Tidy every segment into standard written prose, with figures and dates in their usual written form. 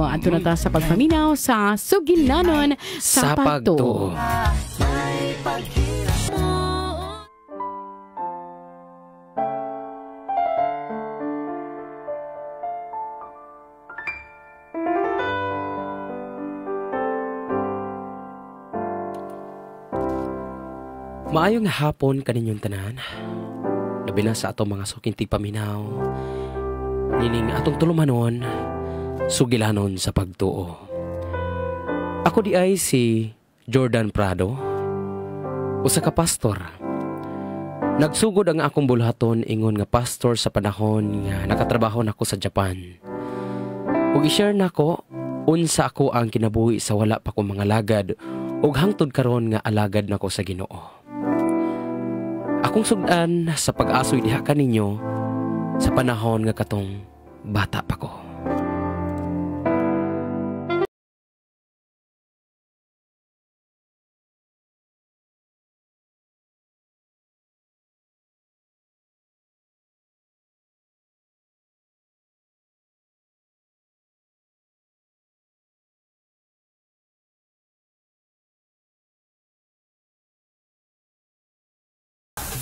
mo adto na ta sa pagpaminaw sa Sugilanon sa Pagtuo. Maayong hapon kaninyong tanan. Labi na sa atong mga suking tigpaminaw. Nining atong tulumanon, Sugilanon sa Pagtuo. Ako di ay si Jordan Prado, usa ka pastor. Nagsugod ang akong bulhaton ingon nga pastor sa panahon nga nakatrabaho nako sa Japan. Ug i-share nako unsa ako ang kinabuhi sa wala pa ko mga lagad ug hangtod karon nga alagad nako sa Ginoo. Akong sugdan sa pag-asoy diha kaninyo sa panahon nga katong bata pa ko.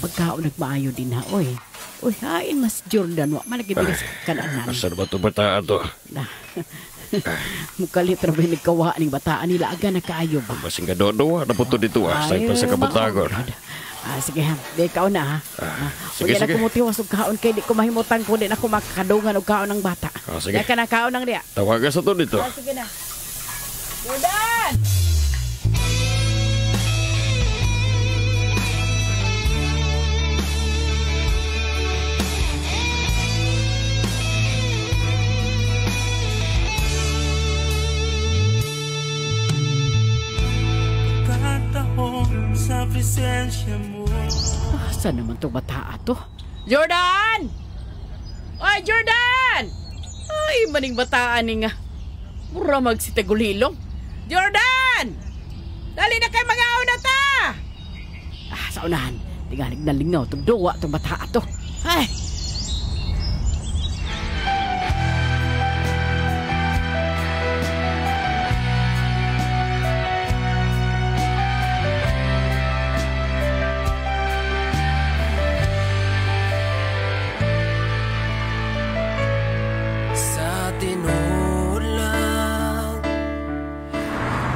Pagkaon nagmaayo din ha, oy. Uy, hain mas Jordan, wa malagibigas kananan. Asar ba ito bataan to? Mukalit rabi nagkawa ning bataan nila aga na kaayo ba? Basing ka doon, naputo dito Say pa sa kabutagon. Sige ha, di kaon na ha. Sige, sige. Huwag na kumutiwas og kaon kay di ko mahimutan kung di na ako makakadungan og kaon ng bata. Sige. Di ka na kaon ng diya. Tawagan sa to dito. Sige na. Jordan! Sa presensya mo. Saan naman itong bata to? Jordan! Oy, Jordan! Ay, maning bataan ni nga. Mura magsitagulilong. Jordan! Dali na kayo mag-aon na ta! Sa unahan, tingalig na lingaw itong duwa itong bata to. Ay!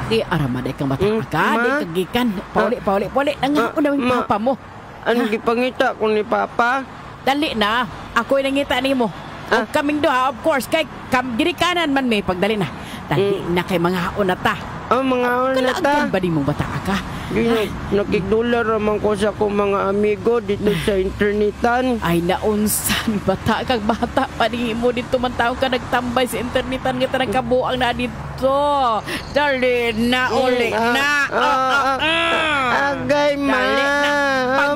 Di aramaday kang bata ka, di kagikan. Pauli. Nangaon na yung papa mo. Ano gipangita ko ni Papa? Dali na. Ako'y nangita ni mo. O kaming doha, of course. Kay girikanan man may pagdali na. Dali na kay mga unata. Mga unata? Kalaagan ba di mong bata ka? Nakikdula raman ko sa akong mga amigo dito sa internetan. Ay naunsan, bata kag bata pa di mo dito man tao ka nagtambay sa internetan nga tanang kabuang na dito. Dali na uli na. Agay ma.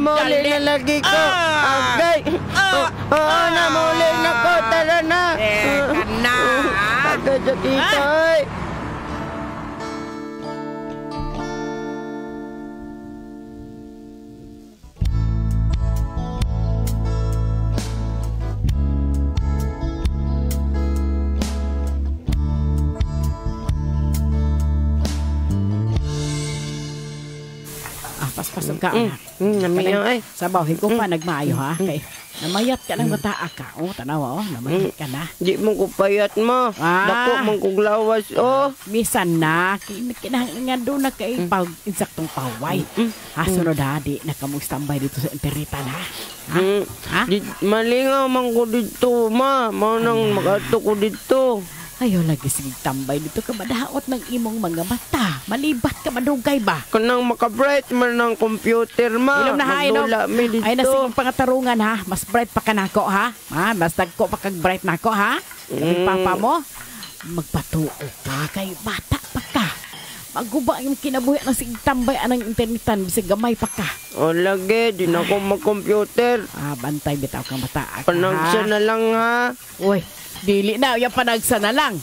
Muli na lagi ko. Agay. Namuli na ko. Tara na. Kana. Agay sa dito. Pasok ka na. Namiyaw ay. Sabaw, ko pa nagmaayo ha. Kay namayat ka ng bata ka. Tanawa namayat ka na. Di mo ko payat mo. Dako mong kuglawas Bisan na. Nga doon na kay insaktong paway. Sunod ha, di na ka stambay dito sa internetan ha. Malingaw man ko dito ma. Manang magato ko dito. Ayaw lagi sige tambay dito ka madaot ng imong mga mata. Malibat ka madugay ba? Kanang makabright man ng computer ma. Ilom na ha, ilom. Dito. Ay na sige pangatarungan ha. Mas bright pa ka nako ha. Mas dagko pa kag bright nako ha. Kay papa mo, magpatuo ka kay bata pa ka. Maguba yung kinabuhi ng sige tambay anang internetan bisig gamay pa ka. O lagi, di na ko mag-computer. Bantay bitaw kang bata ka. Panagsa na lang ha. Uy. Dili na, yung panagsa na lang.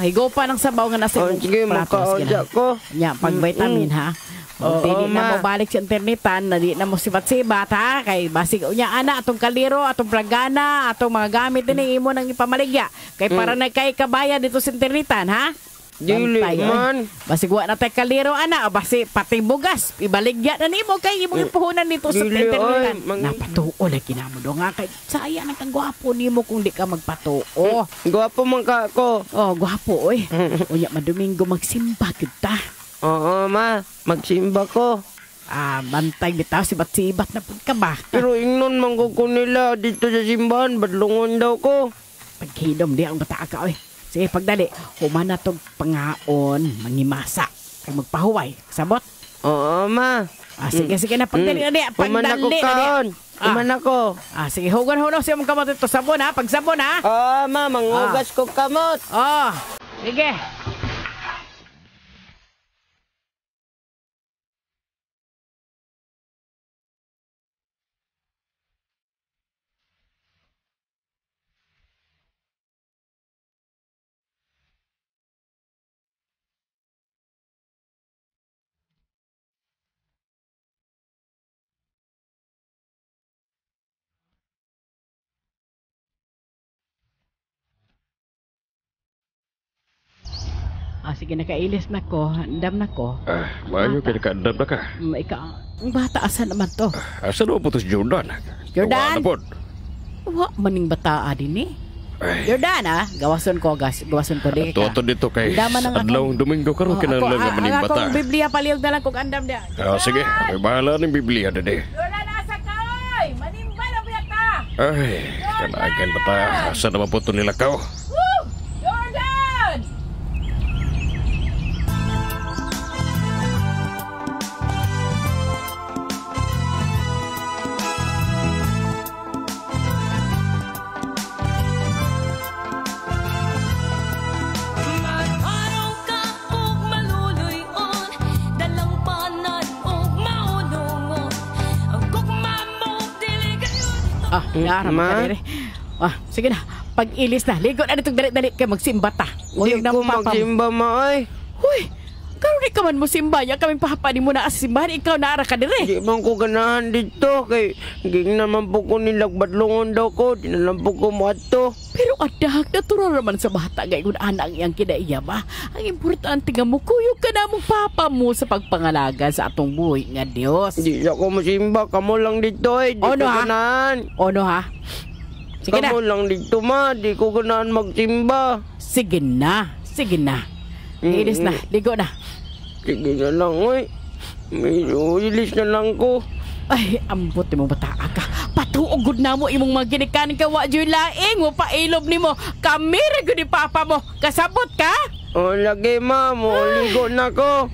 Higo pa ng sabaw nga nasa sige, makaodya ko. Pag vitamin ha. Oo, Di na ma. mo balik sa internetan, na di na mo sibat-sibat ha. Kay basig unya ana atong kaliro, atong plagana, atong mga gamit din imo nang ipamaligya. Kay para na kay kabaya dito sa internetan ha. Dili Bantay, oy. man. Basig wa na tay kaliro ana, o basi pati bugas ibaligya na nimo kay imong ipuhunan dito sa Dili, internetan. oy, Napatuo lagi namo do nga kay sayang ang kang gwapo nimo kung di ka magpatuo. Gwapo man ka ako. Oh, gwapo oy. Unya madomingo magsimba kita. Oo, ma. Magsimba ko. Bantay bitaw sibat-sibat na pud ka ba? Pero ingnon mangko ko nila dito sa simbahan. Badlungon daw ko. Paghidom di ang bata ka oy. Sige pagdali, humana tog pangaon, mangimasa. Kay magpahuway, sabot. Oo, ma. Sige na pagdali na di, Uman ako pagdali na kaon. di. Uman ako. Sige, hugon-hugon siya mong kamot ito. Sabon ha, pagsabon ha. Oo, ma. Mangugas ko kamot. Sige. Sige, nakailis na ko. Andam na ko. Maayo kay nakaandam na ka. Ang bata, asan naman to? Asa na putos Jordan? Jordan? Gawa na po. Wa, maning bata din eh. Ay, Jordan gawason ko gawason ko di ka. Toto dito kay Andam na nga adlaw Domingo karon kinahanglan nga maning bata. Akong Biblia paliog na lang kung andam dia. Sige, ay bahala ng Biblia dede. Jordan, asa ka oy? Manimba na biya ta. Ay, kanagan bata. Asa naman po ito nilakaw? Woo! Jordan! Mag-araw ka ug maluluyon, dalang panan ug maunungon. Ang gugma mo dili gayon. Naram Ma? ka dire. Sige na. Pag-ilis na, ligo na ditong dali-dali kay magsimba ta. Di Uyog na ko mo papa mo. magsimba, ma. Ay. Huy! Karon di ka man mo simba ya kaming pahapa ni mo na simbahan ikaw na ara ka dire. Di man ko ganahan dito. Kay ging naman po ko nilag badlungon daw ko. Di na lang po ko mo ato. Pero adahag natural naman sa bata gay kun ana ang iyang kinaiya ba. Ang importante nga mo kuyog ka na mong papa mo sa pagpangalaga sa atong buhay nga Dios. Di ako masimba. Kamo lang dito eh. Di ko Ano, ha? ganahan. Ono ha? Sige na. Kamo lang dito, ma. Di ko ganahan magsimba. Sige na. Sige na. Ilis na. Ligo na. Sige na lang, oy. May ilis na lang ko. Ay, ambot mo bata ka. Patuugod na mo imong mga ginikanin ka wa dyan laing mo pailob ni mo. Kami rin ni papa mo. Kasabot ka? O, lagi, ma. Ligo na ko.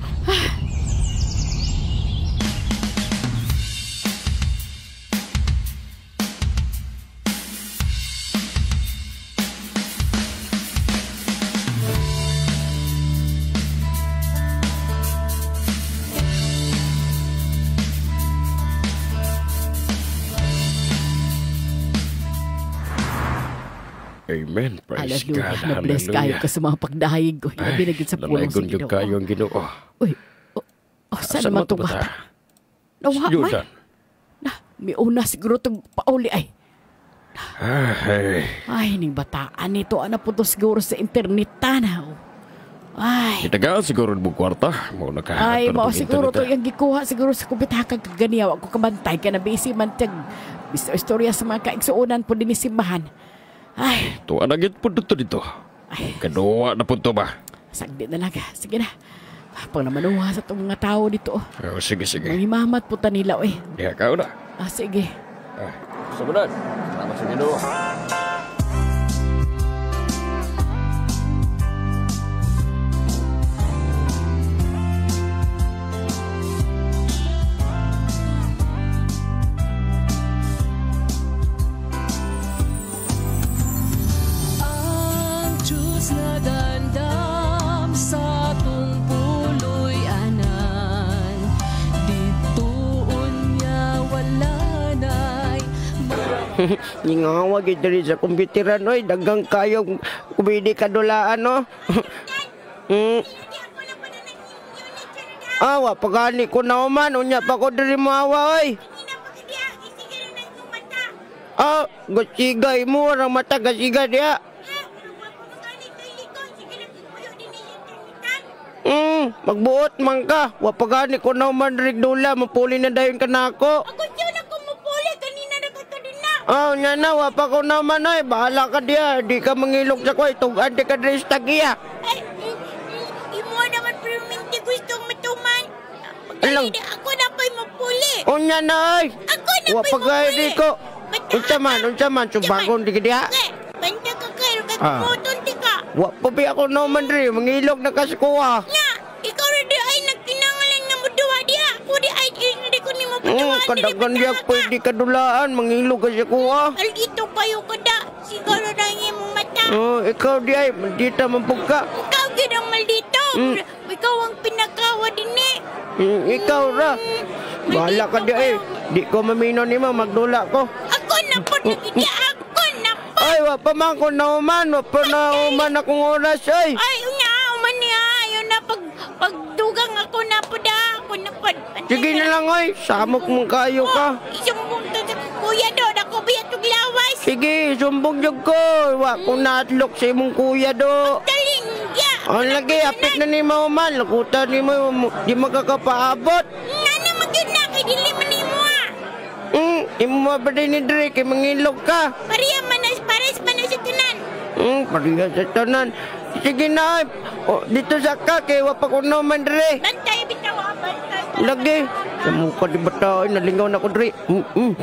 Amen. Praise Hallelujah. God. Na-bless kayo ka sa mga pagdahig ko. Labi na gid sa pulong sa Nalagon yung Ginoo. kayo ang Ginoo. Uy. Saan naman itong bata? Nawa, may. Jordan. May una siguro itong pauli ay. Ay, Ay, ning bataan nito. Ano po to siguro sa internet tanaw. Ay. itagaan siguro mo kwarta. Mo na ka. Ay, mao siguro to yung gikuha siguro sa kubitaka kaganiyaw. Ako kabantay ka na busy man tiyag. Bisa istorya sa mga kaigsuunan po din simbahan. Ay, Tuwa na git po dito. ay, Kaduwa na po ito ba? sagdi na lang. Sige na. Pang namanuha sa itong mga tao dito. Sige. Mangimamat po ta nila, eh. Diha ka na. Sige. Sumunod. Salamat sa Ginoo. Ang Diyos na dandam sa atong puloy-anan, ditoon niya wala na'y Ngawag ito rin sa komputeran, oy. Dagang kayong kumidi kadulaan, no? Wa pagani ko na man. Unya pa ko diri mo awa, oy. Kanina pa ka diya, isigil na itong mata. Gasigay mo. Ang mata gasigay dia. Pagkakani kay likon, sige lang puyo din niya internetan. Magbuot man ka. Wa pagani ko na man diri dula. Mapuli na dayon ka na ako. Ako siya na kumupuli, kanina na ka din na. Nya na. Wa pa ko naman, oy. Bahala ka dia. Di ka mangilog sa ko. Tugan di ka diri sa tagiya. Ay, imo naman perminti gustong matuman. Alang. Pagkalida, ako na po'y mapuli. Nya na, oy. Ako na Wa po'y pagay mapuli. di ko. Bata Unsa man. Subagon di ka dia. Okay, banta ka kayo, kay Ah. kumutun di ka. Wa pa bi ako naman diri. Mangilog na ka sa kuha. Nga, ikaw rin di ay nagkinangalan nga muduwa diya. Ako di ay hindi ko ni mapuduwa. Kadagan diya pwede kadulaan. Mangilog ka sa kuha. Algito kayo kada. Siguro na yung mong mata. Ikaw di ay. Maldita mampugka. Ikaw ginang maldito. Ikaw ang pinakawa din eh. Ikaw ra. Bahala ka di ay. Di ko mamino ni mo. Magdula ko. Ako na po nagigya. Ako na po. Ay, wa pa man ko nauman. Wa pa nauman akong oras ay. Ay, unya, uman niya. Ayaw na pagdugang ako na po da. Ako na po. Sige na lang ay. Samok mong kayo ka. Isumbong to sa kuya doon. Ako biya itong lawas. Sige, sumbong jud ko. Wa ko natlok sa imong kuya do. Daling niya. Ang lagi, apit na ni mauman. Lakutan ni mo. Di magkakapaabot. Nga naman yun na. Kay dili man ni mo ah. Imo ba din ni Dre? Kay mangilog ka. Pariya manas pares manas sa tunan. Pariya sa tanan. Sige na. Dito sa ka. Kay wa pa ko naman Dre. Bantay bitaw ah. Bantay. Lagi. Sa mukha di bata. Nalingaw na ko Dre.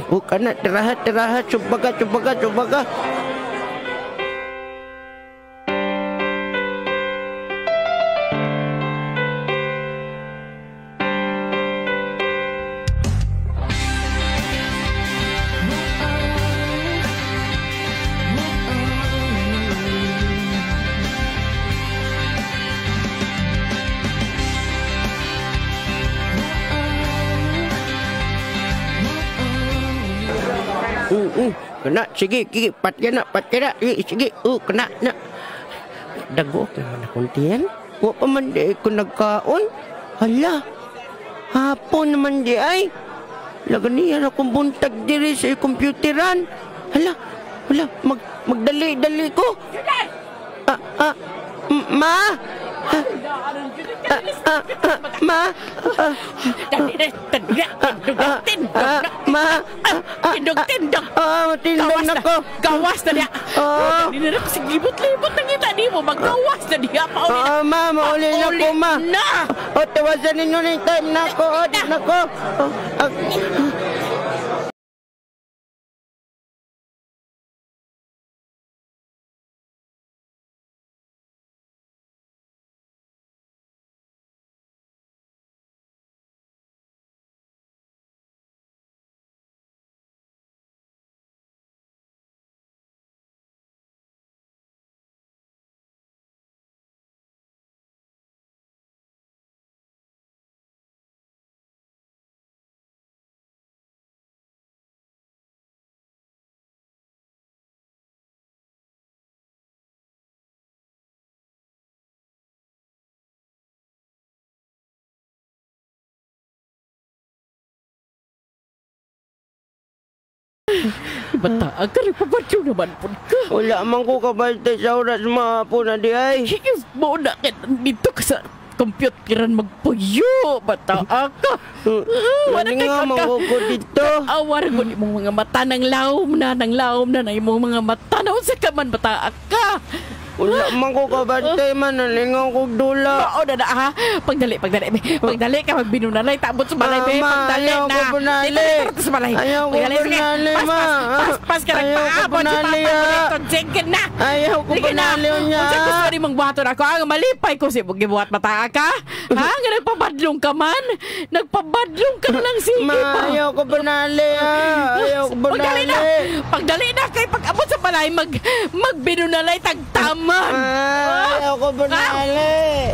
Buka na. Tirahat. Subaga. Kena. Sige. Pat ka na. Sige. Kena na. Dago ka naman akong tiyan. Wa pa man di ko nagkaon. Hala. Hapon naman di ay. Laganihan akong buntag diri sa komputeran. Hala. Magdali ko. Ma? Ma? Tindog. Matindog na ko. Gawas na niya. Hindi na kasi libot-libot na kita. Di mo maggawas na niya. Ma, mauli na ko, ma. Na! Tawasan ninyo na yung time na ko. Di na ko. Bata, agar ipabadyo naman po ka. Wala man ko kabaltay sa oras mga po na di ay. Sige, mo na dito ka sa computeran magpuyo. Bata, aka. Wala nga mo ko dito. Awar ko ni mong mga mata ng laom na na imong mga mata na unsa ka man bata, aka. Wala man ko kabantay man, nalingaw ko dula. Oo na ha. Pagdali. Pagdali ka, magbinunalay. Tabot sa balay, be. Ma, Pagdali ayaw na. ko bunali. Dito sa balay. Ayaw ko Pagdali, sige. bunali, ma. Pas ka Ayaw ko nagpaabot. bunali, Sige na. Ayaw ko bunali niya. Kung gusto ni mong buhaton ako, ang malipay ko si gibuhat mata ka. Ha? Nga nagpabadlong ka man. Nagpabadlong ka lang, sige Ma, pa. ayaw ko bunali, ha. Ayaw ko bunali. Pagdali na kay pag-abot sa balay, magbinunalay tagtaman. Ayaw ko bunali.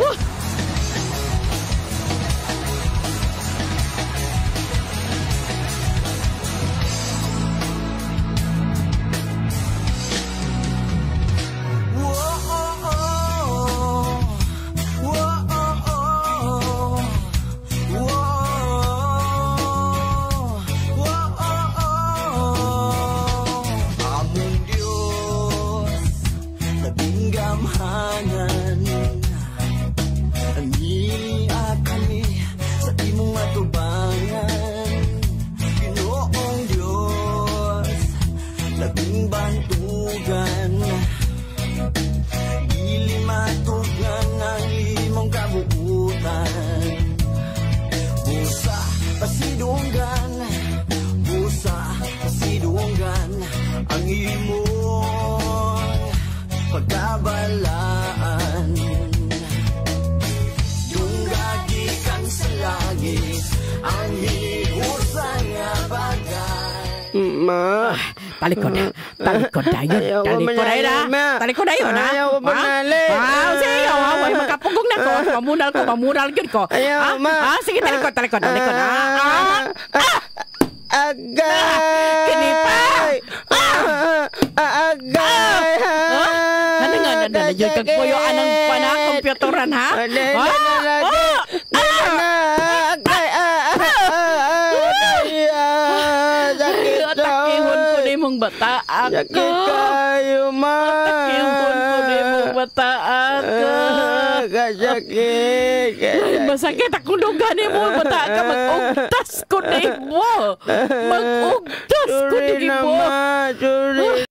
Talikod na. Talikod na yun. Ayaw ko Talikod na yun, ha? manali, ma. Talikod na yun, ha? Ayaw ko manali. Sige, ha? Magkapugong na ko. Mamural yun ko. Ayaw, ma. Sige, talikod. Talikod, Agay! Kinipay! Agay! Ano nga na yun? Kagpuyo anang computeran, ha? Agay! Atakihon ko na mong bata ako. Sakit kayo, ma. Atakihon ko na mong bata ako. Kasakit. Masakit ako lugan mo. Bata ka. Mag-ugtas ko na mo. Mag-ugtas ko na Sorry na, mo. ma. Sorry.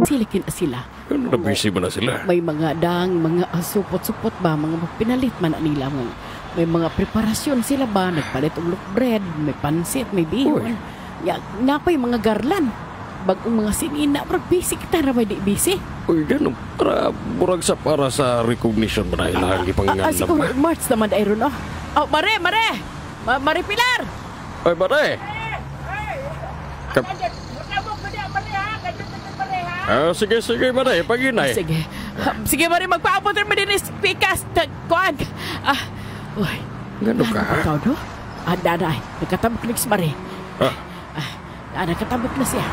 Silikin sila. Nabisi ba na sila? May mga dang, mga supot-supot ba, mga pinalit man na nila. May mga preparasyon sila ba, nagpalit og loaf bread, may pansit, may bihon. Ya, napay mga garlan. Bagong mga sinina, pero busy kita na ba di busy? Uy, gano'n. Murag para sa recognition ba na ilang ipangangandam Siguro, ba? March naman dahil no? Oh, Mare! Mare Pilar! Ay, Mare! Sige, Mare. Paginay. Sige, Mare, magpaabot rin mo din is pikas. Kuan. Uy. Gano'n ka, ha? Ikaw, no? Daday. Nagkatabok na si Mare. Nagkatabok na siya.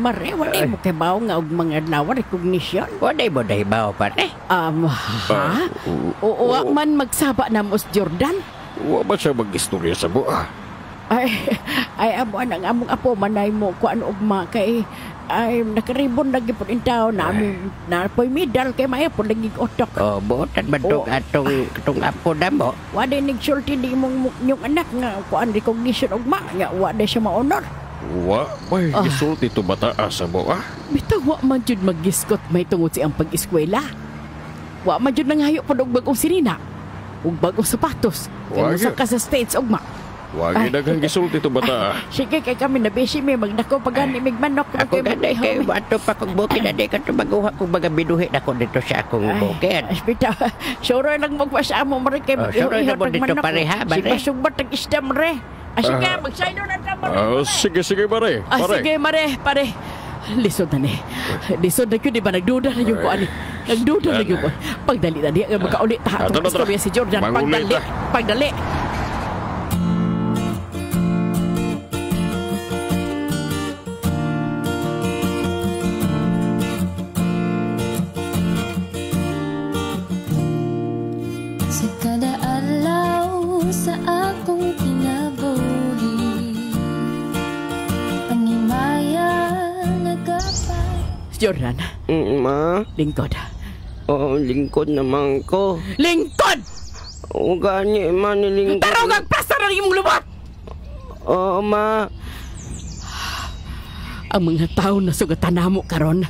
Mare, wala mo kay bawo nga og mga lawa recognition. Waday mo dahi ba, pare? Ha? Wa man magsaba na mo Jordan? Wa ba siya mag-istorya sa buha? Ay amo ang among apo manay mo kuan ugma kay ay nakaribon lagi po in tao namin na poy medal kay maya po lagi otok. Oh, buotan ba itong apo na mo? Wala nagsulti di mong yung anak nga kuan recognition ugma nga wala siya ma-honor. Wa, may gisulti to bata sa buha? Bitaw wa man jud magiskot may tungod siyang pag-eskwela. Wa man jud nangayo pod og bag-ong sinina ug bag-ong sapatos. Kay sa ka sa States ugma. Wagi daghang gisulti to bata. Sige kay kami na busy may magdako pagani mig manok Ako gaday kay bato pa kong bukid na di ka tumaguha kung baga binuhi na ko dito sa akong bukid. Bitaw, sure lang magpasa mo mare kay sure na mo dito pareha, bare. Sige sugbat ang isda mare. Sige, magsaydo na ta mare. Sige, Mare. Sige, pare. Lisod na ni. Lisod na yun, di ba? Nagduda na yung kuan. Nagduda na yung kuan. Pagdali na niya, magkaulit ta. Itong istorya si Jordan. Pagdali. Sa kada adlaw sa akong kinabuhi, pangimaya nagapay. Jordan, Ma? lingkod. Oo, lingkod naman ko. Lingkod! Oo, gani, ma, nilingkod. Pero gagpasta na imong lubot! Oo, ma. Ang mga tao na sugatan namo karon,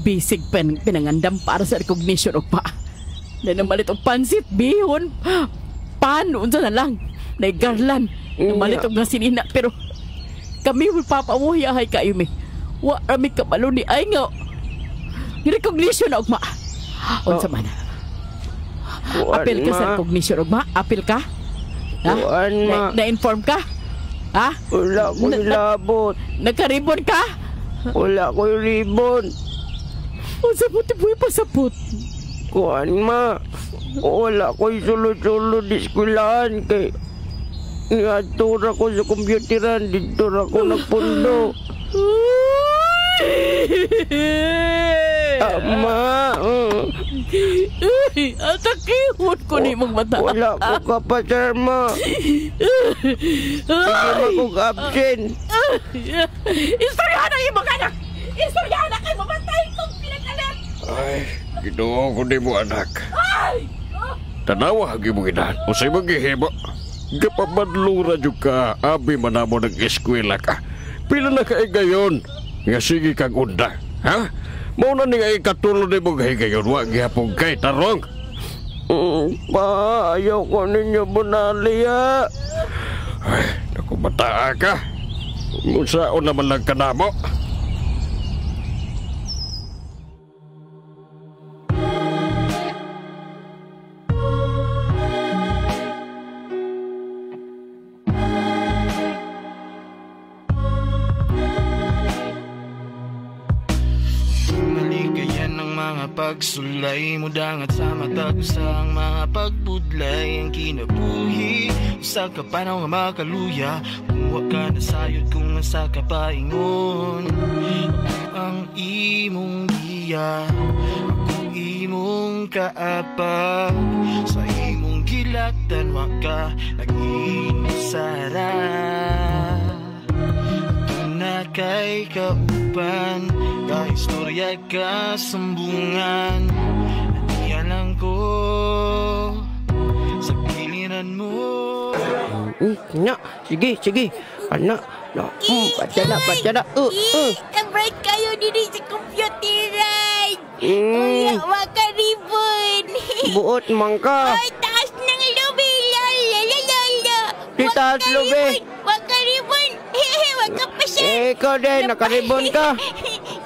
bisig pinangandam para sa recognition o pa. Na namalit og pansit, bihon, pan, unsa na lang. Naigarlan, namalit og nga sinina. Pero kami papamuhiyahay kayo mi. Wa rami kabalo ni ay nga. Recognition og ma. Unsa man? Apil ka sa recognition og ma? Apil ka? Ha? Ma. Na-inform ka? Ha? Wala ko labot. Nagkaribon ka? Wala ko ribon. Unsa mo tibuhi pasapot? Kuan, ma. Wala ko sulod-sulod di eskwelahan kay niadto ra ko sa kompyuteran dito ra ko nagpundo. Ma. Atakihon ko ni mong bata. Wala ko kapasar, ma. Sige ba kong absent? Istoryahan ang ibang anak! Istoryahan na kayo! Mamatay kong pinag-anak! Ay, ginoo ko di mo anak. Tanawa hagi mo inan. O sa'y maghihimo. Kapamadlura dyan ka. Abi manamo nag-eskwela ka. Pila na ka gayon. Nga sige kang unda. Ha? Mauna ni nga ikatulong ni mong higayon. Huwag gihapong kay tarong. Pa, ayaw ko ninyo bunali, ha? Ay, naku bataa ka. Musaon naman lang ka na mo. Pagsulay mo dangat sa mata ko sa ang mga pagbudlay ang kinabuhi sa kapanaw nga makaluya kung wa ka nasayod kung nasa kapaingon ang imong giya ako imong kaapa sa imong gilaktan wa ka nag-inisara na kay kauban kahistorya ka sambungan aniya lang ko sa giliran mo. Nya, sige anak baca na Abray kayo diri sa computeran. Uya, waka ribon. buot mangka Ay, taas ng lobe. Lalalala. Di taas lobe. Waka ribon. Waka pasal. Ikaw din, nakaribon ka.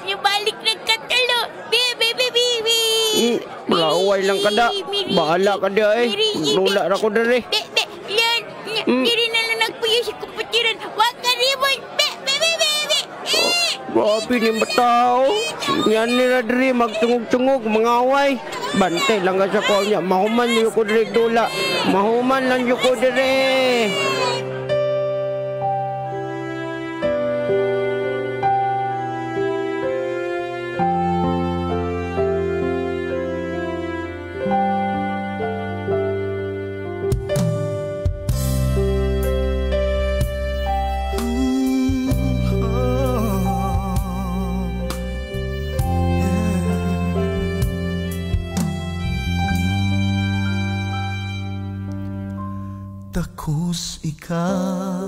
Nabalik na katalo. Bibi. Laway lang ka da. Bahala ka da eh. Lula na ko dari. Lan, diri na lang nagpuyo sa komputeran. Waka ribon. Bibi. Grabe ni batao. Yan nila dari magtungog-tungog, mangaway. Bantay lang ka sa ko niya. Mahuman niyo ko dari dula. Mahuman lang niyo ko dari. Takos ikaw.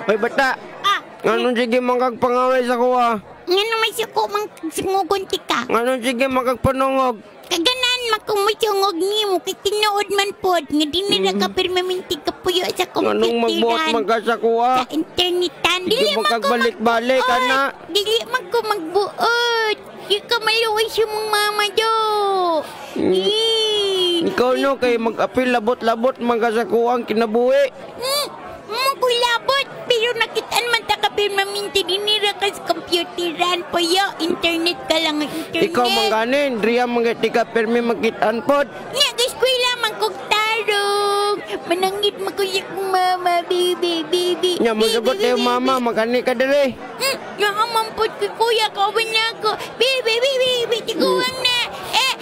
Hoy bata. Anong sige magagpangaway sa kuha? Nga naman siya ko mang singugunti ka. Anong sige magagpanungog? Kaganan makumusungog ni mo kay tinuod man pod nga di na nakapirmaminti ka puyo sa Anong magbuot komputeran. magka sa kuha? Sa internetan. Hindi mo kagbalik-balik, ana. Dili man ko magbuot. Di ka maluwi siya mong mama do. Ikaw no kay mag-apil labot-labot magka sa kuha ang kinabuhi. Magulabot. Pero nakitaan man ta kapirmaminti dinira ka sa computeran po yo. Internet ka lang ang internet. Ikaw mangganin, Dria mangiti ka permi magkitaan pod. Nga eskwela man kog tarong. Manangit makuya kong mama, baby. Nya mo sagot tayo mama, magani ka dire. Yang amampot ko kuya, kawin na ako. Baby, tiguang na.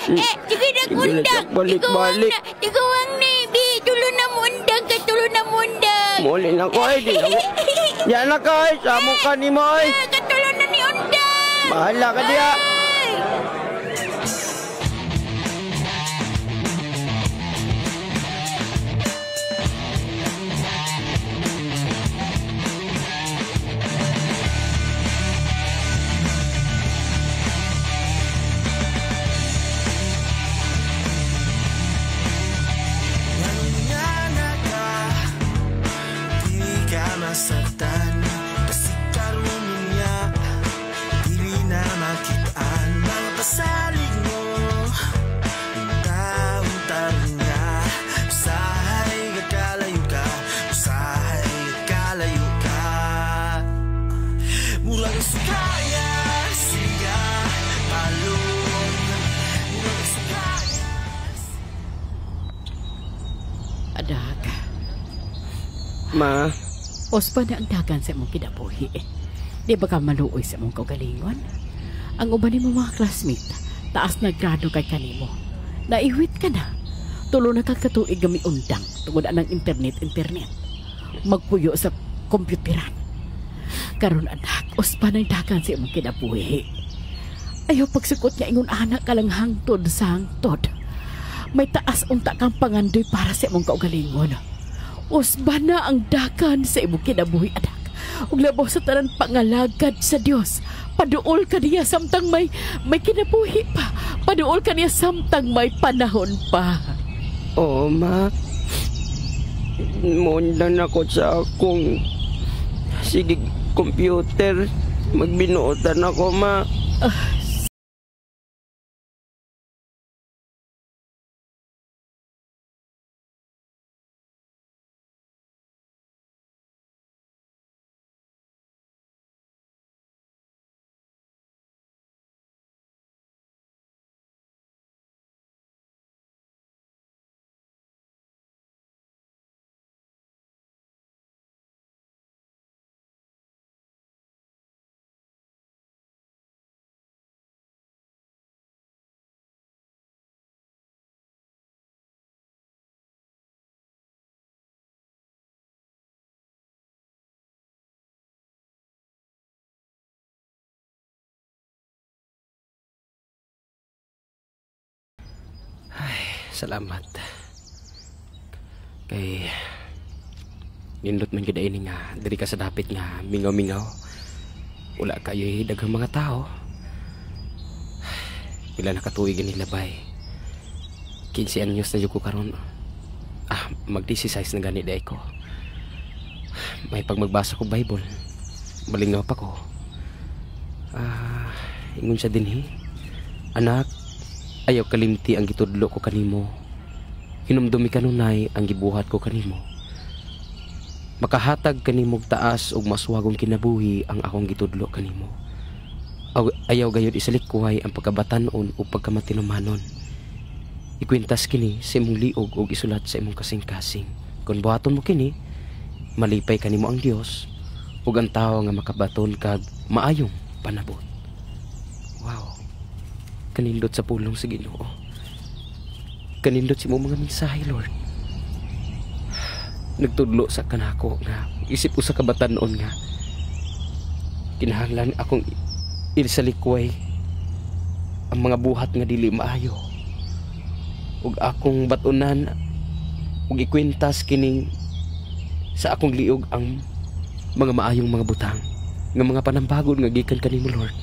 Sige na kundang. Balik-balik. Tiguang na, tulo na mundang. Muli na ko ay, di na ko. Yan na ka ay, samo ka ni mo ay. Katulo na ni undang. Bahala ka diya. Masaktan kasi karoon niya dili na makitaan mga pasalig mo taon-taon niya usahay kakalayo ka murang sukaya siya palong murang sukaya Adak. Ma, Ospa na ang dagan sa imong kinabuhi. Di ba ka maluoy sa imong kaugalingon? Ang uban ni mo mga classmate, taas na grado kay kanimo. Naiwit ka na. Tulo na katuig gami undang tungod ng internet. Magpuyo sa kompyuteran. Karon anak, Ospa na dagan sa imong kinabuhi. Ayaw pagsukot nga ingon anak ka lang hangtod sa hangtod. May taas unta kang pangandoy para sa imong kaugalingon. Osba na ang dakan sa imong kinabuhi anak. Ug labaw sa tanan pangalagad sa Dios. Paduol ka niya samtang may kinabuhi pa. Paduol ka niya samtang may panahon pa. Oo, ma. Mundan ako sa akong sige computer. Magbinuotan ako, ma. Salamat. Kay nindot man gid ini nga diri ka sa dapit nga mingaw-mingaw. Wala kayo'y daghang mga tao. Pila na katuig ni labay. 15 anyos na jud ko karon. Mag-16 na gani day ko. May pag magbasa ko Bible. Malingaw pa ko. Ingon siya dinhi. Anak, ayaw kalimti ang gitudlo ko kanimo. Hinumdumi kanunay ang gibuhat ko kanimo. Makahatag kanimog taas ug maswagong kinabuhi ang akong gitudlo kanimo. Ayaw gayud isalikuhay ang pagkabatanon o pagkamatinumanon. Ikwintas kini sa imong liog ug isulat sa imong kasing-kasing. Kung buhaton mo kini, malipay kanimo ang Dios ug ang tawo nga makabaton kag maayong panabot. Wow. Kanindot sa pulong sa Ginoo. Kanindot si mo mga mensahe, Lord. Nagtudlo sa kanako nga isip ko sa kabatanon nga kinahanglan akong ilisalikway ang mga buhat nga dili maayo ug akong batunan ug ikwintas kining sa akong liog ang mga maayong mga butang nga mga panambagod nga gikan kanimo, Lord.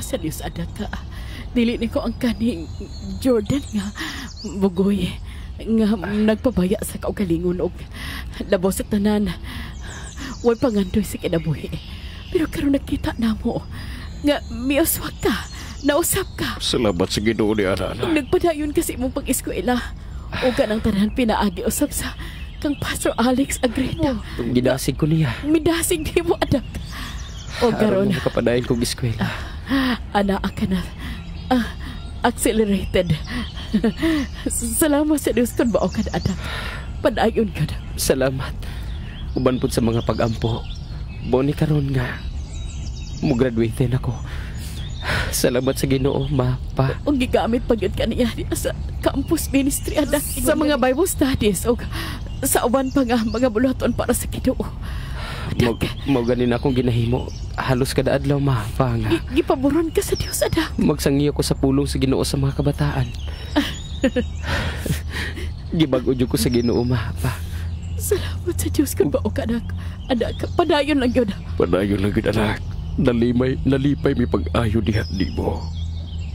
Sa Diyos adak ka. Dili ni ko ang kaning Jordan nga bugoy nga nagpabaya sa kaugalingon og labaw sa tanan. Way pangandoy sa kinabuhi. Pero karon nakita namo nga miuswag ka, nausap ka. Salamat sa Ginoo ni ana. Nagpadayon kasi imong pag-eskwela. O ganang tanan pinaagi usab sa kang Pastor Alex Agreda. Gidasig ko niya. Midasig di mo adak. O karon kapadayon kong eskwela. Ana ka na accelerated. Salamat sa Diyos kung bao ka na anak. Padayon ka na. Salamat. Uban po sa mga pag-ampo. Boni karon nga mo-graduate ako. Salamat sa Ginoo, ma, pa. Ang gigamit pag yun ka niya sa campus ministry anak. Sa mga Bible studies o sa uban pa nga mga bulaton para sa Ginoo. Mo ganin akong ginahimo. Halos kada adlaw, ma, pa nga. Gipaboron ka sa Dios anak. Magsangi ako sa pulong sa Ginoo sa mga kabataan. Gibag-udyo ko sa Ginoo, ma, pa. Salamat sa Dios kung bao ka anak. Anak, padayon lang yun. Padayon lang yun, anak. Nalipay mi pag-ayo diha di mo.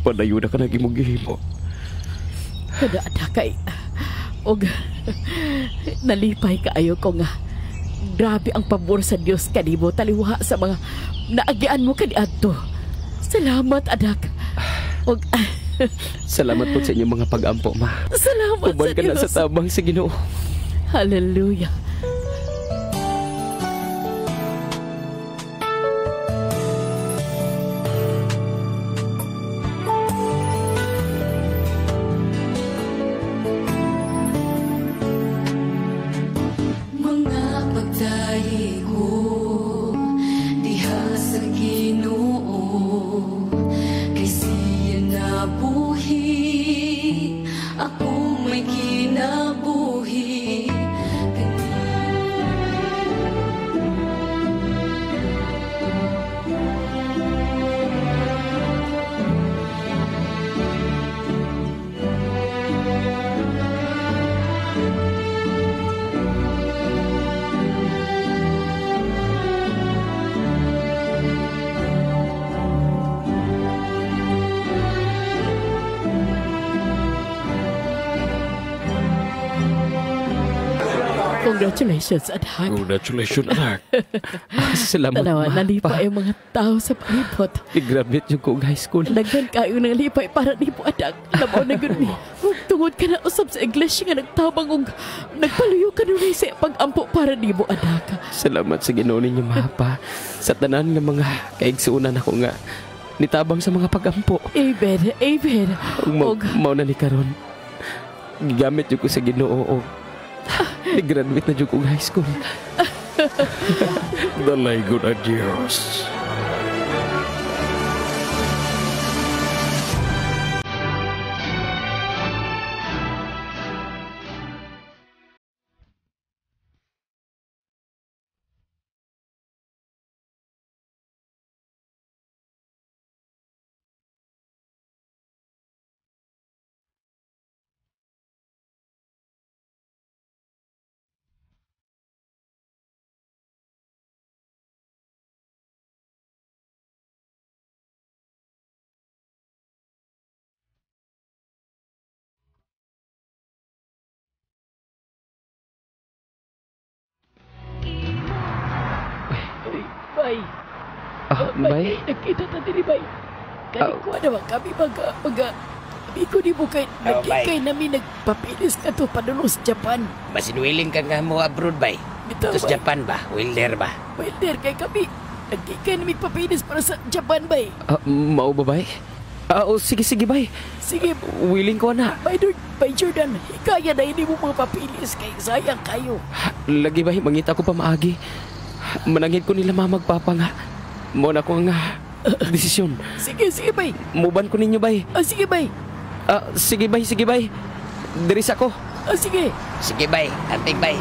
Padayon na ka nang imong gihimo. Kada kay og nalipay kaayo ko nga grabe ang pabor sa Dios kanimo taliwa sa mga naagian mo kaniadto. Salamat adak. Og Salamat po sa inyong mga pag-ampo, ma. salamat Uban sa ka na Dios. sa tabang sa Ginoo. Hallelujah. Mga pagtahi ko diha sa Ginoo kay siya nabuhi ako may kinabuhi. Congratulations adak. Congratulations, anak. Salamat, Tanawa, ma. nalipay ang mga tao sa palibot. I-graduate yung kong high school. Daghan kayo ng lipay para ni mo adak. Labaw na gud mi. Ug tungod ka na usab sa iglesia nga nagtabang og nagpaluyo ka nun sa pag-ampo para ni mo adak. Salamat sa Ginoo ninyo, mapa. Sa tanan nga mga kaigsuunan ako nga nitabang sa mga pag-ampo. Amen. Amen. Og Mao na ni karon. Gigamit yung ko sa Ginoo o i-graduate na yung kong high school. Dalay good na Diyos. bay. Bay? Nakita ta diri bay. Kani ko naman kami maga Abi ko di mo kay nagkikay namin nagpapilis ka to padulos Japan. Masinwiling ka nga mo abroad bay. Bitaw Tapos bay. Japan ba? Wilder ba? Wilder kay kami. Nagkikay namin papilis para sa Japan bay. Mao ba, bay? Sige, bay. Sige, Willing ko na. by Jordan, kaya na hindi mo mga papilis kay sayang kayo. Lagi, bay, mangita ko pa maagi. Manangin ko nila magpapa nga. Mo na ko nga desisyon. Sige bay. Muban ko ninyo, bay. Sige bay. Sige, bay. Diris ako. Sige. Sige bay, antig bay.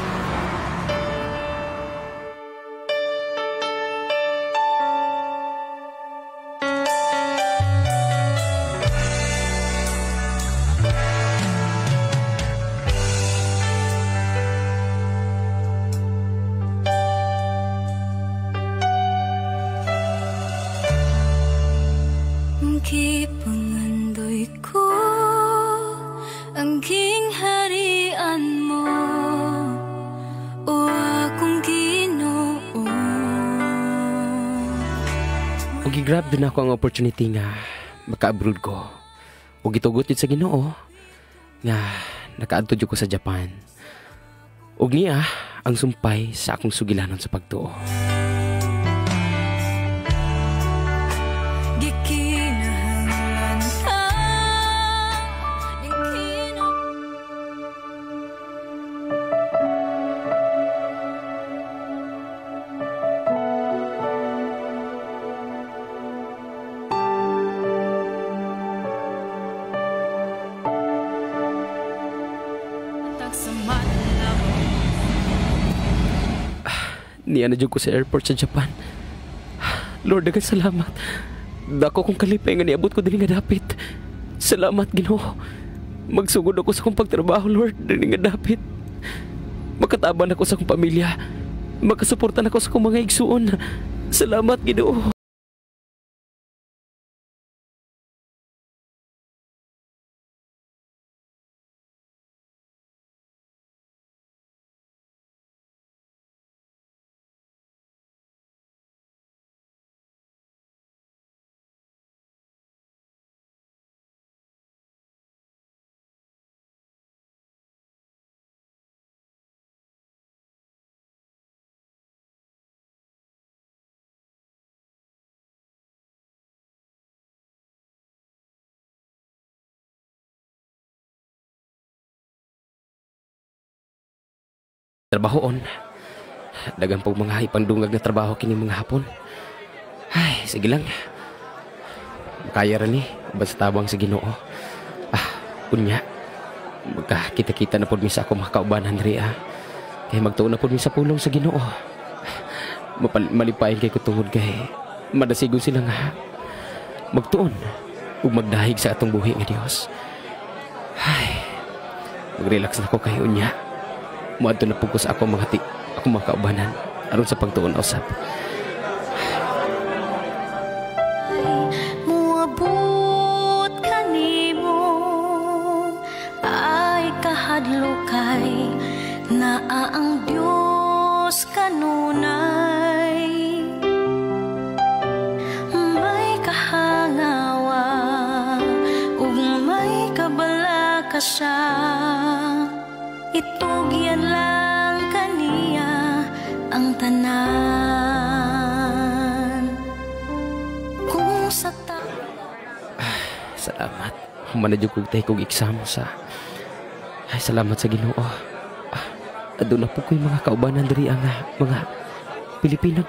Kipangandoy ko ang gingharian mo, o akong Ginoo. O gigrab din ako ang opportunity nga maka-abroad ko. O gitugot yun sa Ginoo nga nakaadto ko sa Japan. O niya ang sumpay sa akong sugilanon sa pagtuo. Gikinahanglan ka ning kino. Tagsaman lang. Niya na ko sa airport sa Japan. Lord, daghang salamat. Dako kong kalipay nga niabot ko dili nga dapit. Salamat, Ginoo. Magsugod ako sa akong pagtrabaho, Lord, dili nga dapit. Makataban ako sa akong pamilya. Makasuportan ako sa akong mga igsuon. Salamat, Ginoo. trabahoon. Dagan pong mga ipandungag na trabaho kini mga hapon. Ay, sige lang. Makaya rin basta tabang sa Ginoo. Unya. Magkakita-kita na po mi sa ako makaubanan rin Kaya magtuon na po mi sa pulong sa Ginoo. Malipayin kay ko tungod kay madasigon sila nga magtuon ug magdahig sa atong buhi nga Dios. Ay, mag-relax na ko kay unya. Muadto na pugos ako ako mga kaubanan aron sa pagtuon usab. Muabot kanimo ay kahadlokay na ang Diyos kanunay. May kahangawa ug may kabalaka siya. Itugyan lang kaniya ang tanan. Kung sa Salamat. Manadyo kong tayo kong exam sa... Ay, salamat sa Ginoo. Doon na po ko yung mga kaubanan diri ang mga Pilipino.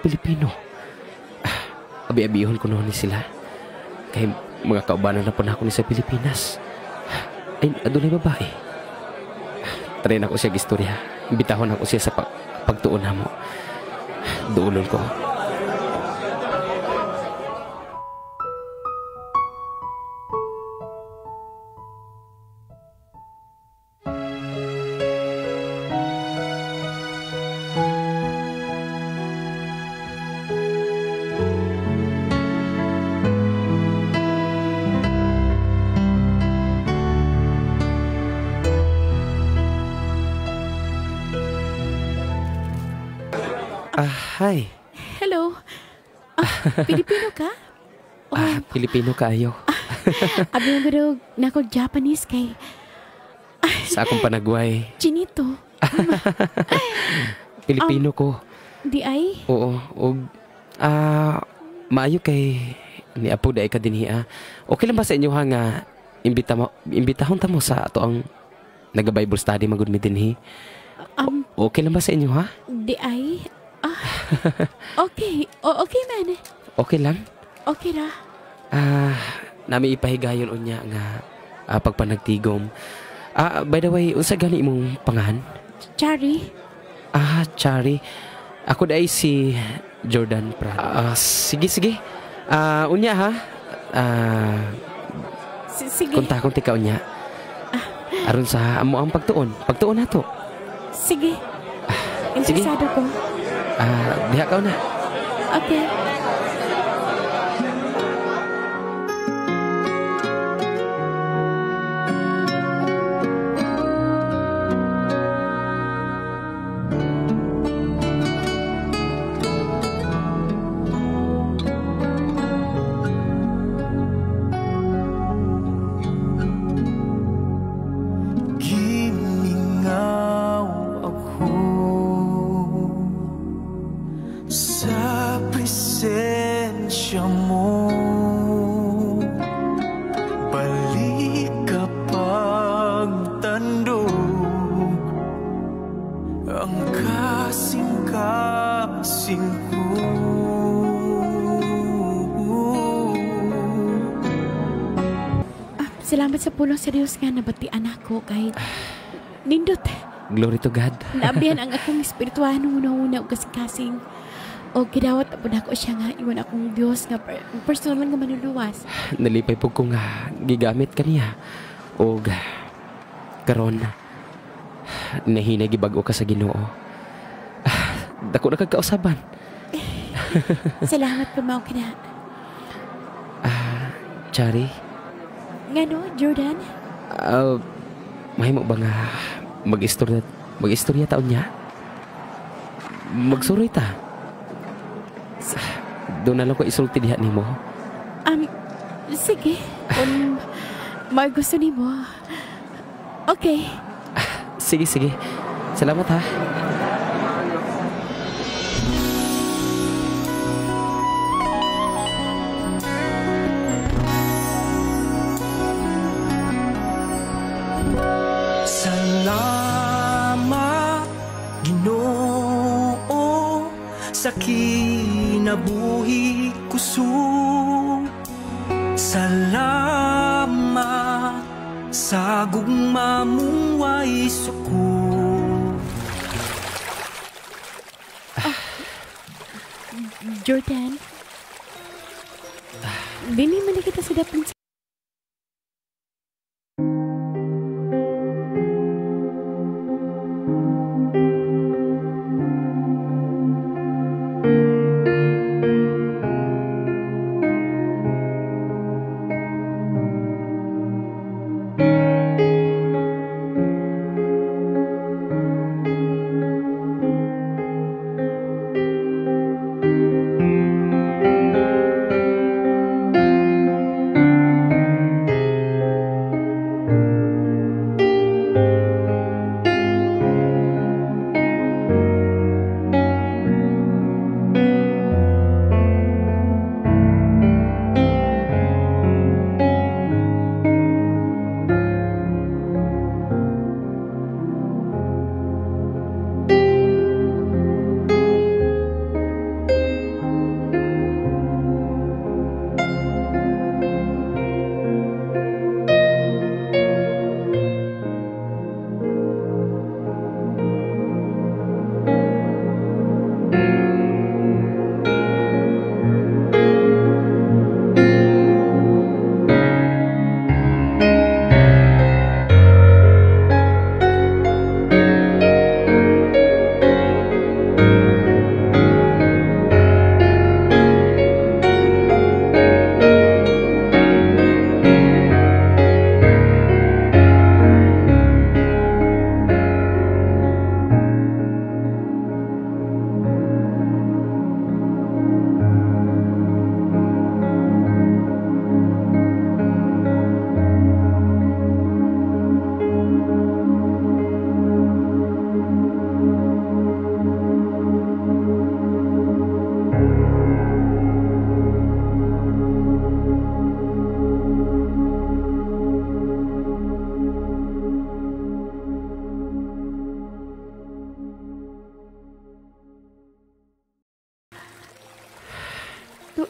Abi-abihon ko noon ni sila. Kaya mga kaubanan na po na ako ni sa Pilipinas. Ay, doon na babae. Try na ko siya gistorya. Imbitahon ako siya sa pagtuon na mo. Doolon ko. Hi. Hello. Pilipino ka? Pilipino kaayo. Abi mo na ako Japanese kay Sa akong panagway. Chinito. Pilipino ko. Di ay? Oo. Maayo kay ni Apo da ka dinhi. Okay lang ba sa inyo nga imbitahon ta mo sa ato ang naga-Bible study magud mi dinhi? Okay lang ba sa inyo Di ay? Okay. Okay man. Okay lang? Okay ra. Nami ipahigayon unya nga pagpanagtigom. By the way, unsa gani imong pangahan? Chari. Chari. Ako dai si Jordan Prado. Sige. Unya ha. Sige. Kontakon ti ka unya. Aron sa amo ang pagtuon. Pagtuon nato. Sige. Sige. Interesado ko. Diha ka na. Okay. Gimingaw ako sa presensya mo. Balik kapag tandog ang kasing-kasing ko. Salamat sa pulong serious nga nabatian ako kahit nindot. Glory to God. Naabihan ang akong espirituano una-una o kasing-kasing. O gidawat po na ako siya nga iwan akong Diyos nga personal nga manuluwas. Nalipay po ko nga gigamit kaniya. O karon nahinay gibago ka sa Ginoo. Dako na kagkausaban. Salamat po mao kina. Chari, Ngano, Jordan? mahimo ba nga mag-istorya taon niya? Magsuroy ta. Doon na lang ko isulti diha nimo. Sige. Kung may gusto nimo. Okay. Sige. Salamat ha. Salamat, Ginoo. kinabuhi kusog. Salamat sa gugma mong way suko. Jordan, dini man na kita sa dapin sa...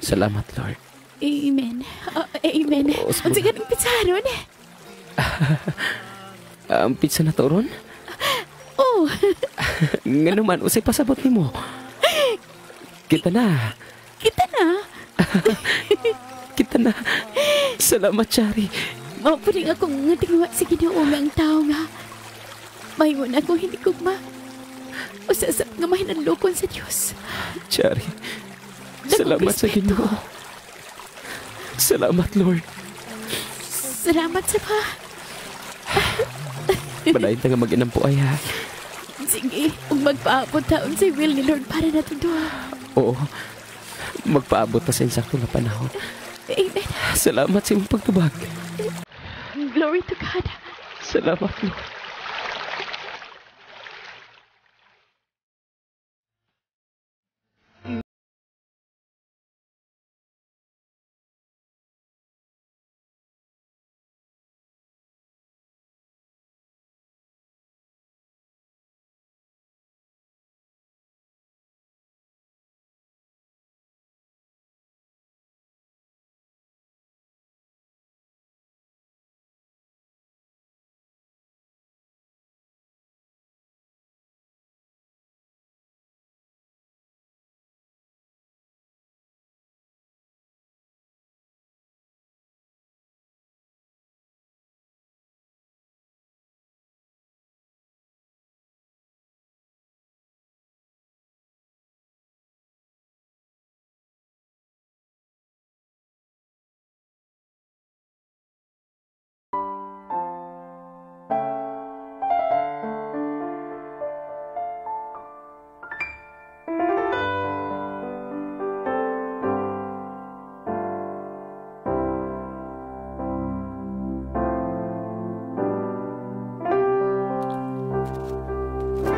Salamat, Lord. Amen. Amen. Unsa ka ng pitsaron? Ang pizza na to ron? Oh. Nga naman, usay pasabot ni mo. Kita na. Kita na? Kita na. Salamat, Chari. Mapuling akong ngatingwa sa Ginoo nga ang tao nga. Mahingon ako hindi ko usasap nga mahinanlokon sa Diyos. Chari, salamat sa Ginoo. Salamat, Lord. Salamat sa pa. Manayin nga mag-inampo ay ha. Sige, kung magpaabot taon sa will ni Lord para na doon. Oo, magpaabot na sa insakto na panahon. Amen. Salamat sa iyong pagtubag. Glory to God. Salamat, Lord.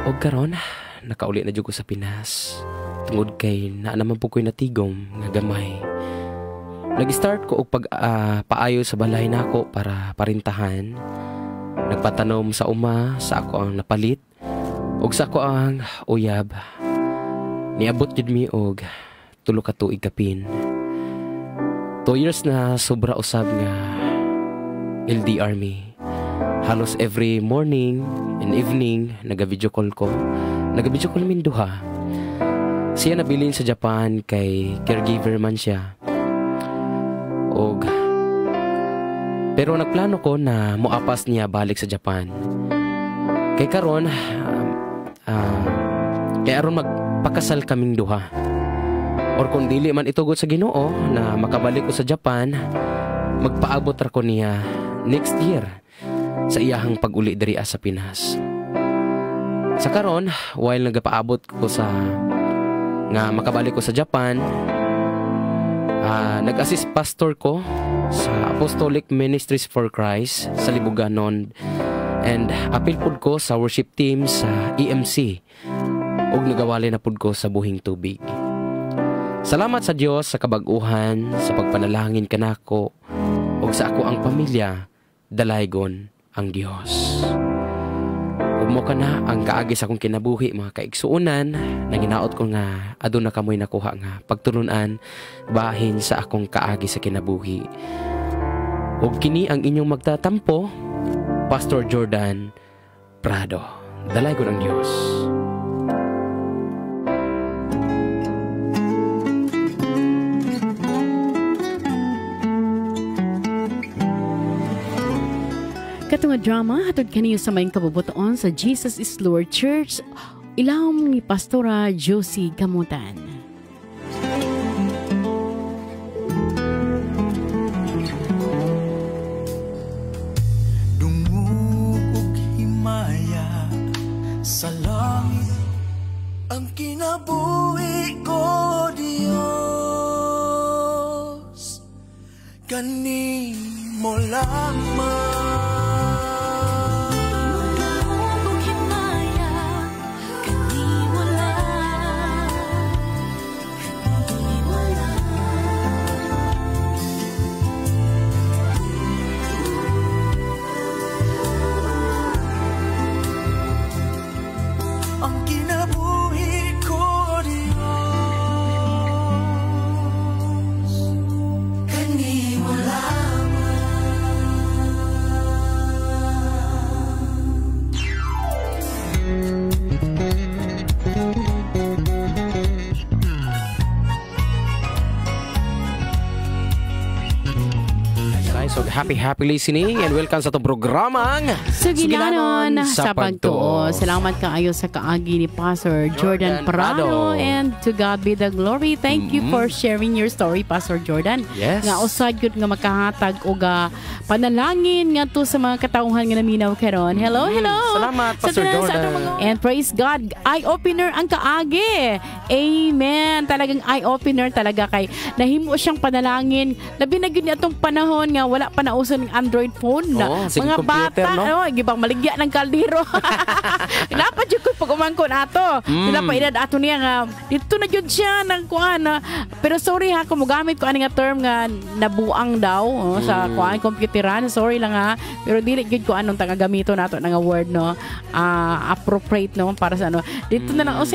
Og karon, nakauli na jud ko sa Pinas. Tungod kay naa naman po ko'y natigom nga gamay. Nag-start ko og paayo sa balay nako para parintahan. Nagpatanom sa uma sa ako ang napalit ug sa ako ang uyab. Niabot jud mi og 3 ka tuig kapin. 2 years na sobra usab nga LDR me. Halos every morning and evening naga-video call ko. Naga-video call min duha. Siya nabilin sa Japan kay caregiver man siya. Pero nagplano ko na moapas niya balik sa Japan. Kay karon kay aron magpakasal kaming duha. Or kung dili man itugot sa Ginoo na makabalik ko sa Japan, magpaabot ra ko niya next year sa iyahang pag-uli diri sa Pinas. Sa karon, while nagapaabot ko sa nga makabalik ko sa Japan, nag-assist pastor ko sa Apostolic Ministries for Christ sa Libuganon, and apil pud ko sa worship team sa EMC ug nagawali na pud ko sa Buhing Tubig. Salamat sa Dios sa kabag-uhan, sa pagpanalangin kanako ug sa ako ang pamilya, dalaygon ang Dios. Ug mo kana ang kaagi sa akong kinabuhi mga kaigsuonan, nanginaot ko nga aduna kamoy nakuha nga pagtulunan bahin sa akong kaagi sa kinabuhi. Ug kini ang inyong magtatampo, Pastor Jordan Prado. Dalaygon ang Dios. Katong drama hatod kaniyo sa maing kabubuton sa Jesus is Lord Church, ilawom ni Pastora Josie Gamutan. Dungog ug himaya sa langit ang kinabuhi ko, Dios. Kanimo lamang happy listening and welcome sa itong programang Sugilanon sa Pagtuo. Salamat kaayo sa kaagi ni Pastor Jordan Prado, and to God be the glory. Thank you for sharing your story, Pastor Jordan. Yes. Nga usad gyud nga makahatag og panalangin nga to sa mga katawhan nga naminaw karon. Hello. Salamat, Pastor Jordan. And praise God, eye-opener ang kaagi. Amen. Talagang eye-opener talaga kay nahimo siyang panalangin. Labi na gyud atong panahon nga wala pa nauso ng Android phone na mga bata, no? Gibang maligya ng kaldero. Dapat jud ko pag umangkon ato. Sila pa edad ato niya nga dito na jud siya nang kuan. Pero sorry ha, kung mogamit ko ani nga term nga nabuang daw sa kuan computeran. Sorry lang ha. Pero dili gid ko anong tagagamito nato nga word, no. Appropriate, no, para sa ano. Dito na lang o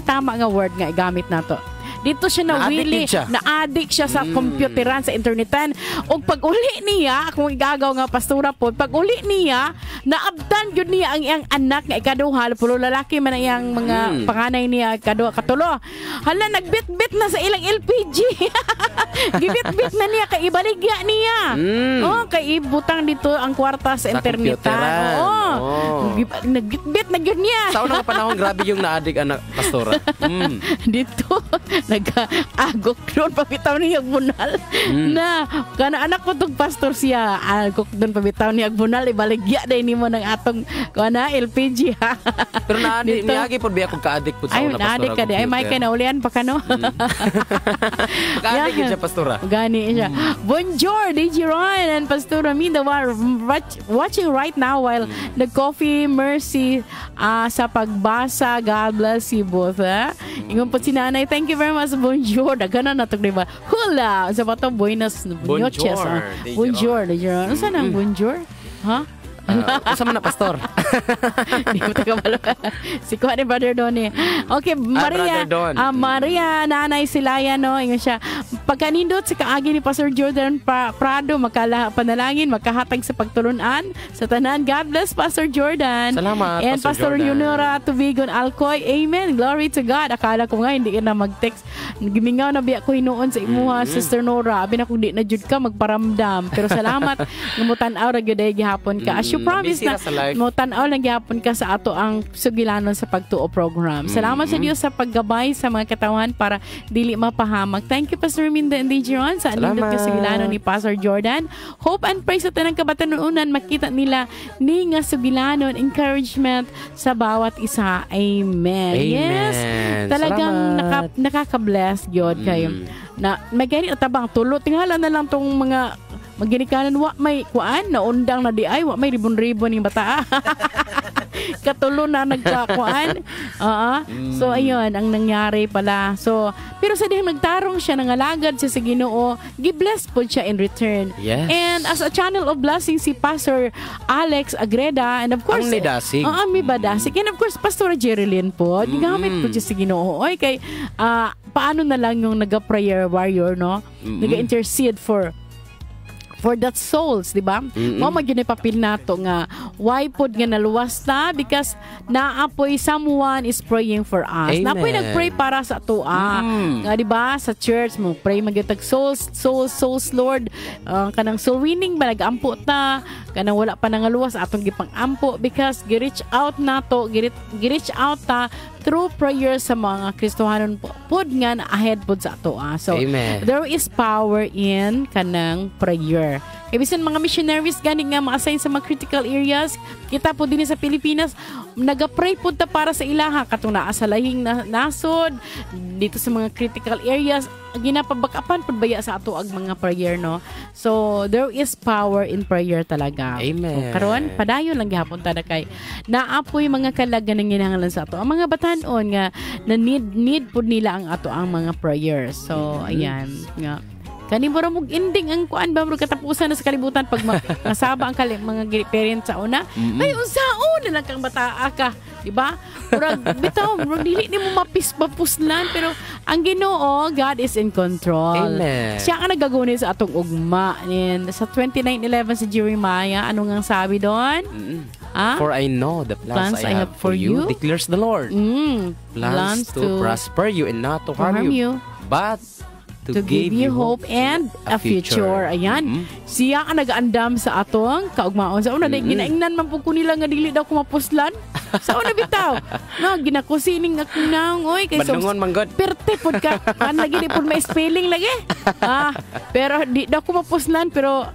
tama nga word nga igamit nato. Dito siya na-addict siya sa computeran, sa internetan. O pag uli niya, kung igagaw nga pastora po, pag uli niya, naabdan yun niya ang iyang anak nga ikaduha, pulo lalaki man iyang mga panganay niya katulo. Hala, nagbit-bit na sa ilang LPG. Gibit-bit na niya, kay ibaligya niya. Kay ibutang dito ang kwarta sa internetan. Nagbit-bit na yun niya. Sa unang panahon, grabe yung na-addict anak pastora. Dito, nag-agok doon, pabitaw niya bunal. Na, kana anak ko itong pastor siya, agok doon, pabitaw niya bunal, ibaligya na ini mo ng atong LPG, ha. Pero niyagi po biya kung ka-addict po sa una, pastora. Ay, na-addict ka di. Ay, may kinaulian pa ka, no? Ka-addict siya, pastora. Gani siya. Bonjour, DJ Ron and Pastora Minda watching right now while the coffee mercy sa pagbasa. God bless you both, ha. Ingon po si nanay, thank you very much. Bonjour, dagana na to, diba? Hula! Sa bato, buenas noches. Bonjour, DJ Ron. Ano saan ang bonjour? Ha? Kasama na pastor. Di mo tagamalo. Si kuha ni Brother Don eh. Okay, Maria. Brother Don. Maria, nanay Silaya, no? Ingon siya. Pagkanindot sa kaagi ni Pastor Jordan Prado, panalangin, makahatag sa pagtulunan sa tanan. God bless Pastor Jordan. Salamat, And Pastor Jordan. Yunora Tubigon Alcoy. Amen. Glory to God. Akala ko nga hindi ka na mag-text. Gimingaw na biya ko hinuon sa imuha, Sister Nora. Abi na kung di na jud ka magparamdam. Pero salamat ngamutan-aw ra gyud ay gihapon ka. As you promised na ngamutan-aw lang gihapon ka sa ato ang sugilanon sa pagtuo program. Salamat sa Dios sa paggabay sa mga katawan para dili mapahamak. Thank you Pastor Minda and DJ Ron sa anindot ka sugilanon ni Pastor Jordan. Hope and praise sa tanang kabatanunan makita nila ni nga sugilanon, encouragement sa bawat isa. Amen. Yes. Talagang nakaka-bless gyud kayo. Na may gani tabang tulo tingala na lang tong mga maginikanan wa may kuan na undang na di ay wa may ribon-ribon ning bata. Katulo na nagkakuan. So ayun ang nangyari pala. So pero sa dihang nagtarong siya nangalagad siya sa Ginoo, gi-bless po siya in return. Yes. And as a channel of blessing si Pastor Alex Agreda and of course ang nidasig. May badasig. And of course Pastor Jerilyn po. Gigamit po siya sa Ginoo. Oy kay paano na lang yung naga-prayer warrior, no? Naga-intercede for that souls, di ba? Mao man gyud papil nato nga why pod nga naluwas ta because naapoy someone is praying for us. Amen. Naapoy nagpray para sa atoa. Nga di ba sa church mo pray magyutag souls Lord. Kanang soul winning ba nag-ampo ta kanang wala pa nangaluwas atong gipang-ampo because gi-reach out nato, gi-reach out ta through prayer sa mga Kristohanon pod nga ahead pod sa atoa. So Amen. there is power in kanang prayer. Kaya bisan mga missionaries gani nga ma-assign sa mga critical areas, kita po din sa Pilipinas, naga-pray po ta para sa ilaha katong naa sa lahing nasod dito sa mga critical areas ginapabakapan pud baya sa ato ag mga prayer, no? So there is power in prayer talaga. Amen. Karon padayon lang gihapon ta kay naapoy mga kalagan ng ginahanglan sa ato. Ang mga batan-on nga na need pud nila ang ato ang mga prayers. So ayan nga. Kani mo mong ending ang kuan ba mo katapusan na sa kalibutan pag masaba ang mga parents sa una. Ay unsaon na lang kang bataa ka, di ba? Murag bitaw, dili ni mo mapisbapuslan pero ang Ginoo, God is in control. Amen. Siya ang nagaguni sa atong ugma. And sa 29:11 sa Jeremiah, ano nga sabi doon? For I know the plans I have for you, declares the Lord. Plans to prosper you and not to harm you, but to give you hope and a future. Ayan. Siya ang nag-aandam sa atong kaugmaon. Sa una, ginaingnan man po ko nila nga dili daw kumapuslan. Sa una bitaw. No, ginakusining akong naong. Oy, kay Madlungon man god. perte pod ka. Kan lagi di pod may spelling lagi. Pero di daw kumapuslan pero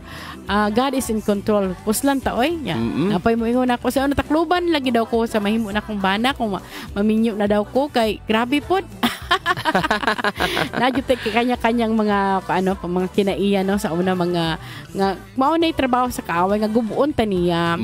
God is in control. Puslan ta oy. Napay mo ingon ako sa una takluban lagi daw ko sa mahimo na kong bana kung maminyo na daw ko kay grabe pod. Nagyute kanya-kanyang mga mga kinaiya, no, sa una mga nga mao nay trabaho sa kaaway nga gubuon ta niya.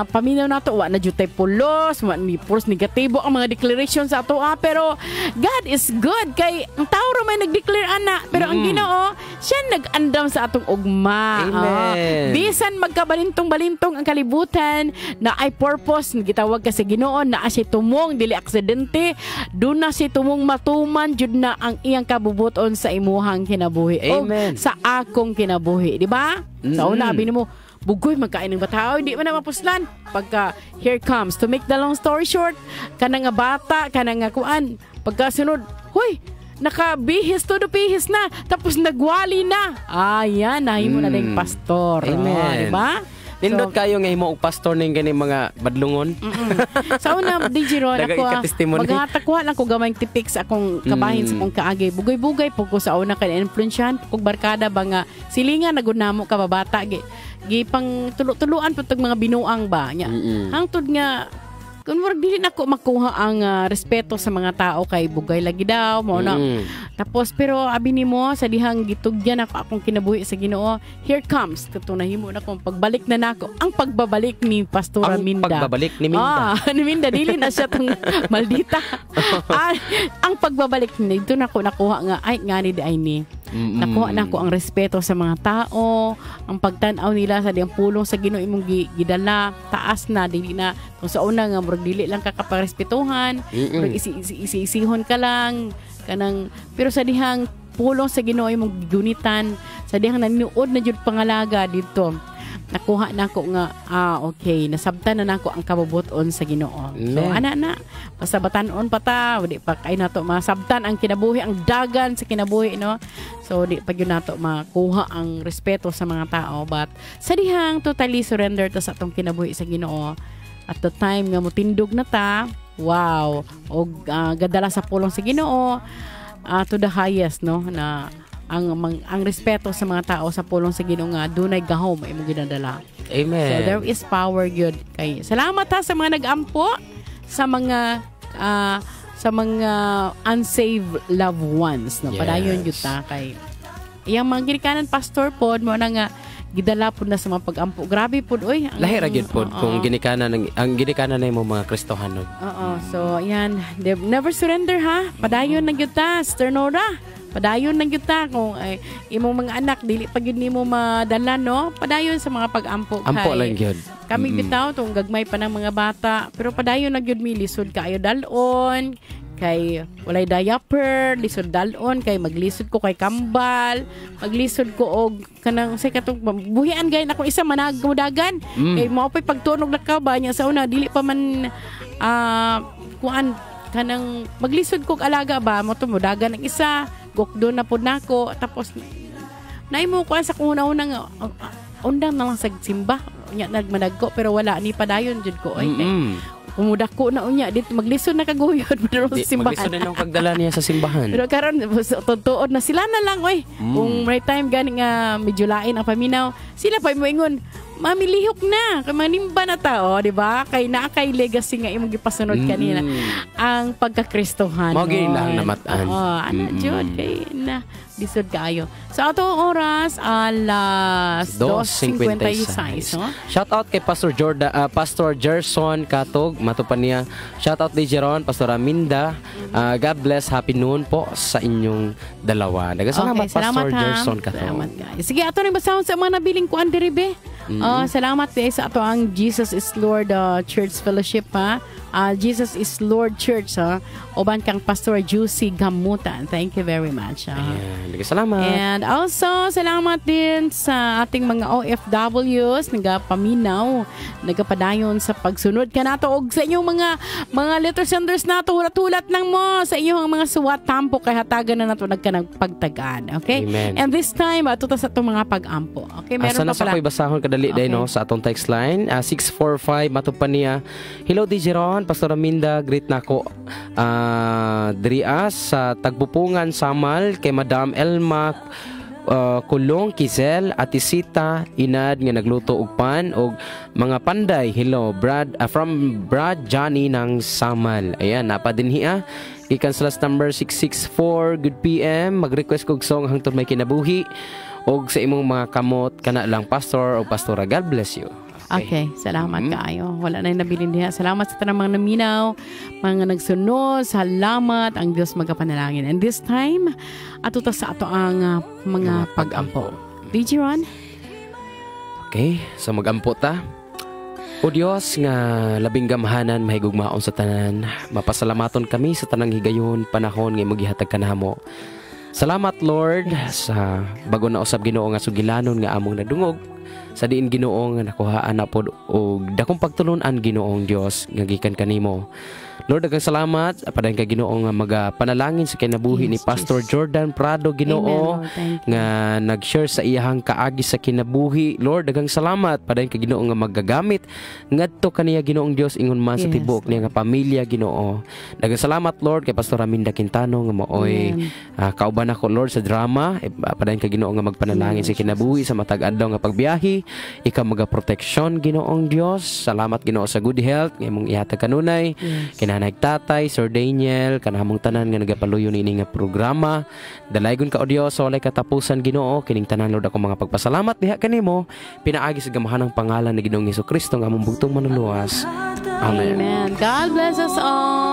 Paminaw nato wa na jutay pulos, pulos negatibo ang mga declaration sa ato pero God is good kay ang tao ra may nag-declare ana pero ang Ginoo siya nag-andam sa atong ugma. Bisan magkabalintong-balintong ang kalibutan na ay purpose gitawag ka sa Ginoo na siya tumong dili aksidente, do na siya tumong matuman jud na ang iyang kabubuton sa imuhang kinabuhi. Amen. O sa akong kinabuhi, di ba? Sa una abi nimo bugoy magkain ng bata, di man na mapuslan. Pagka here comes to make the long story short, kana nga bata, kana nga kuan, pagka sunod, hoy, nakabihis todo bihis na tapos nagwali na. Ayan, nahimo na ding pastor. Amen. Di ba? Nindot kayo nga himo og pastor ning gani mga badlungon. Sa una DJ Ron ako maghatakwa lang ko gamay tipik sa akong kabahin sa akong kaagay. Bugay-bugay po ko sa una kay influensyahan kog barkada ba nga silingan nagunamo ka babata gi pang tulo-tuluan pud mga binuang ba nya. Hangtod nga kun murag dili nako makuha ang respeto sa mga tao kay bugay lagi daw mo na. Tapos pero abi nimo sa dihang gitugyan ako akong kinabuhi sa Ginoo, here comes kato nahimo na kong pagbalik na nako. Ang pagbabalik ni Pastora Minda. Ang pagbabalik ni Minda. Ni Minda dili na siya tong maldita. Ang pagbabalik ni dito nako nakuha nga ay ngani di ay ni Nakuha na ko ang respeto sa mga tao, ang pagtan-aw nila sa diyang pulong sa Ginoo imong gidala, taas na, dili na kung sa una nga murag dili lang ka kaparespetuhan, murag isi-isihon ka lang kanang, pero sa dihang pulong sa Ginoo imong gunitan, sa dihang naninuod na jud pangalaga dito, nakuha na ko nga okay, nasabtan na nako ang kabubuton sa Ginoo. So ana basta batanon pa ta, di pa kay nato masabtan ang kinabuhi, ang dagan sa kinabuhi, no. So di pa gyud nato makuha ang respeto sa mga tao, but sa dihang totally surrender ta sa atong kinabuhi sa Ginoo at the time nga motindog na ta, wow, og gadala sa pulong sa Ginoo to the highest, no, na ang respeto sa mga tao sa pulong sa Ginoo nga dunay gahom ay mo ginadala. Amen. So there is power gyud kay. Salamat ha sa mga nag-ampo sa mga unsaved loved ones, no. Yes. Padayon gyud ta kay iyang mga ginikanan pastor pod mo na nga gidala pod na sa mga pag-ampo. Grabe pod oy. Lahi ra gyud pod kung ginikanan ang ginikanan na mo mga Kristohanon. So ayan, never surrender ha. Padayon na gyud ta, Sister Nora. Padayon na gyud ta kung imong mga anak dili pa gyud nimo madala, no. Padayon sa mga pag-ampo kay. Ampo lang gyud. Kami bitaw tong gagmay pa ng mga bata, pero padayon na gyud mi lisod kaayo dalon. Kay walay diaper, lisod dalon, kay maglisod ko kay kambal, maglisod ko og kanang say katong buhian gay ako isa managmudagan. Kay mao pay pagtunog na ka ba nya sa una dili pa man kuan kanang maglisod ko alaga ba mo to mudagan ang isa, gokdo na pud nako, tapos naimo ko sa kuna-una nga undang na lang sa simba nya nagmanagko, pero wala ni padayon jud ko ay umudak ko na unya dito maglisod na kaguyod pero sa simbahan. Maglisod na nung pagdala niya sa simbahan. Pero karon tutuod na sila na lang oy. Kung may time gani nga medyo lain ang paminaw, sila pa moingon, "Mami lihok na, kay manimba na ta, oh, di ba? Kay naa kay legacy nga imong gipasunod kanina ang pagkakristohan." Mao gyud lang namatan. Ana jud kay na lisod kaayo. Sa ato oras alas 2:56, no? Shout out kay Pastor Gerson Katog, matupan niya. Shout out kay Jeron, Pastor Aminda. God bless, happy noon po sa inyong dalawa. Salamat, Pastor Gerson Katog. Salamat guys. Sige, ato rin basahon sa mga nabiling kuan diri be. Salamat guys sa ato ang Jesus is Lord Church Fellowship ha. Jesus is Lord Church ha. Uban kang Pastor Juicy Gamutan. Thank you very much. Salamat. And also salamat din sa ating mga OFWs nagapaminaw, nagapadayon sa pagsunod kanato og sa inyong mga letter senders nato, hulat-hulat lang mo sa inyong mga suwat tampo kay hatagan na nato nagkanang pagtagaan. Okay? Amen. And this time atuta sa atong mga pag-ampo. Okay, meron pa pala. Sana sa ko'y basahon kadali day no sa atong text line 645 matupan niya. Hello Dijeron, Pastor Aminda, greet nako dirias sa Tagpupungan Samal kay Madam Elma Kulong Kizel at Isita Inad nga nagluto og pan og mga panday. Hello from Brad Johnny ng Samal. Ayan, napadinhi gikan sa last number 664. Good PM, mag-request kog song hangtod may kinabuhi og sa imong mga kamot kana lang pastor o pastora. God bless you. Okay, salamat kaayo. Wala na yung nabilin diha. Salamat sa tanang mga naminaw, mga nagsunod. Salamat ang Diyos magapanalangin. And this time, atuta sa ato ang mga pag-ampo. DJ Ron? Okay, so mag-ampo ta. O Diyos nga labing gamahanan mahigugmaon sa tanan, mapasalamaton kami sa tanang higayon panahon nga magihatag kanamo. Salamat Lord sa bago na usab Ginoo nga sugilanon nga among nadungog. Sa diin Ginoo nga nakuhaan na pod og dakong pagtulon-an Ginoong Dios nga gikan kanimo. Lord, daghang salamat padayon kay Ginoo nga magapanalangin sa kinabuhi ni Pastor Jordan Prado Ginoo nga nag-share sa iyang kaagi sa kinabuhi. Lord, daghang salamat padayon kay Ginoo nga magagamit ngadto kaniya Ginoong Dios ingon man sa tibok niya nga pamilya Ginoo. Daghang salamat Lord kay Pastor Aminda Quintano nga maoy kauban ako Lord sa drama. Padayon kay Ginoo nga magpanalangin sa kinabuhi sa matag adlaw nga pagbiyahe. Ikaw magaproteksyon Ginoong Dios. Salamat Ginoo sa good health nga imong ihatag kanunay. Kinanay tatay, Sir Daniel, kanamong tanan nga nagapaluyo ini nga programa. Dalaygon ka o Dios, walay katapusan Ginoo. Kining tanan Lord ako mga pagpasalamat diha kanimo. Pinaagi sa gamahanang pangalan ni Ginoong Hesukristo nga among bugtong manuluwas. Amen. God bless us all.